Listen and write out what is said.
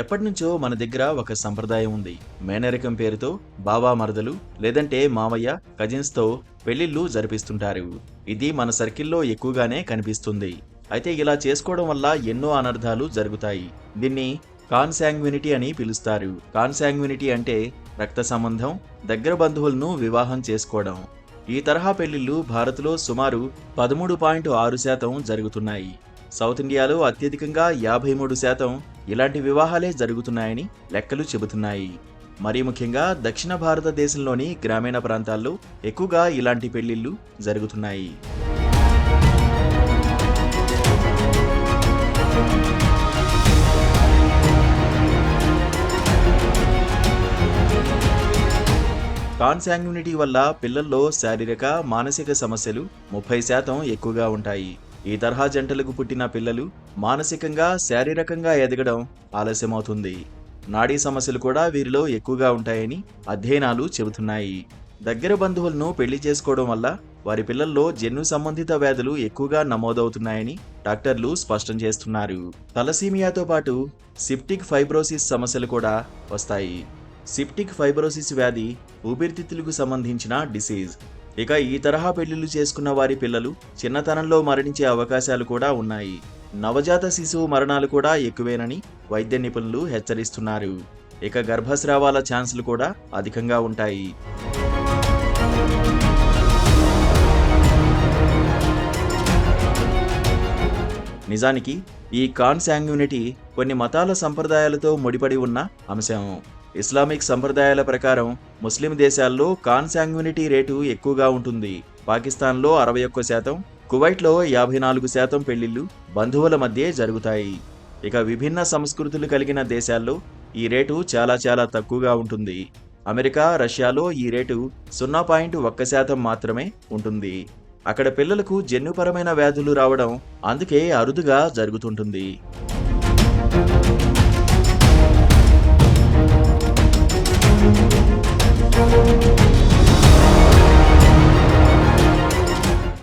ఎప్పటినుంచో మన దగ్గర ఒక సంప్రదాయం ఉంది. మేనరికం పేరుతో బావా మరదలు లేదంటే మావయ్య కజిన్స్తో పెళ్లిళ్ళు జరిపిస్తుంటారు. ఇది మన సర్కిల్లో ఎక్కువగానే కనిపిస్తుంది. అయితే ఇలా చేసుకోవడం వల్ల ఎన్నో అనర్థాలు జరుగుతాయి. దీన్ని కాన్సాంగ్వినిటీ అని పిలుస్తారు. కాన్సాంగ్వినిటీ అంటే రక్త సంబంధం, దగ్గర బంధువులను వివాహం చేసుకోవడం. ఈ తరహా పెళ్లిళ్ళు భారత్లో సుమారు 13.6% జరుగుతున్నాయి. సౌత్ ఇండియాలో అత్యధికంగా 53% ఇలాంటి వివాహాలే జరుగుతున్నాయని లెక్కలు చెబుతున్నాయి. మరీ ముఖ్యంగా దక్షిణ భారతదేశంలోని గ్రామీణ ప్రాంతాల్లో ఎక్కువగా ఇలాంటి పెళ్లిళ్ళు జరుగుతున్నాయి. కాన్సాంగ్యునిటీ వల్ల పిల్లల్లో శారీరక, మానసిక సమస్యలు 30% ఎక్కువగా ఉంటాయి. ఈ తరహా జంటలకు పుట్టిన పిల్లలు మానసికంగా, శారీరకంగా ఎదగడం ఆలస్యమవుతుంది. నాడీ సమస్యలు కూడా వీరిలో ఎక్కువగా ఉంటాయని అధ్యయనాలు చెబుతున్నాయి. దగ్గర బంధువులను పెళ్లి చేసుకోవడం వల్ల వారి పిల్లల్లో జన్యు సంబంధిత వ్యాధులు ఎక్కువగా నమోదవుతున్నాయని డాక్టర్లు స్పష్టం చేస్తున్నారు. తలసీమియాతో పాటు సిప్టిక్ ఫైబ్రోసిస్ సమస్యలు కూడా వస్తాయి. సిప్టిక్ ఫైబ్రోసిస్ వ్యాధి ఊపిరితిత్తులకు సంబంధించిన డిసీజ్. ఇక ఈ తరహా పెళ్లిళ్లు చేసుకున్న వారి పిల్లలు చిన్నతనంలో మరణించే అవకాశాలు కూడా ఉన్నాయి. నవజాత శిశువు మరణాలు కూడా ఎక్కువేనని వైద్య నిపుణులు హెచ్చరిస్తున్నారు. ఇక గర్భస్రావాల ఛాన్సులు కూడా అధికంగా ఉంటాయి. నిజానికి ఈ కాన్సాంగ్యునిటీ కొన్ని మతాల సంప్రదాయాలతో ముడిపడి ఉన్న అంశం. ఇస్లామిక్ సంప్రదాయాల ప్రకారం ముస్లిం దేశాల్లో కాన్సాంగ్యునిటీ రేటు ఎక్కువగా ఉంటుంది. పాకిస్తాన్లో 61%, కువైట్లో 54% పెళ్లిళ్లు బంధువుల మధ్య జరుగుతాయి. ఇక విభిన్న సంస్కృతులు కలిగిన దేశాల్లో ఈ రేటు చాలా చాలా తక్కువగా ఉంటుంది. అమెరికా, రష్యాలో ఈ రేటు 0.1% మాత్రమే ఉంటుంది. అక్కడ పిల్లలకు జన్యుపరమైన వ్యాధులు రావడం అందుకే అరుదుగా జరుగుతుంటుంది.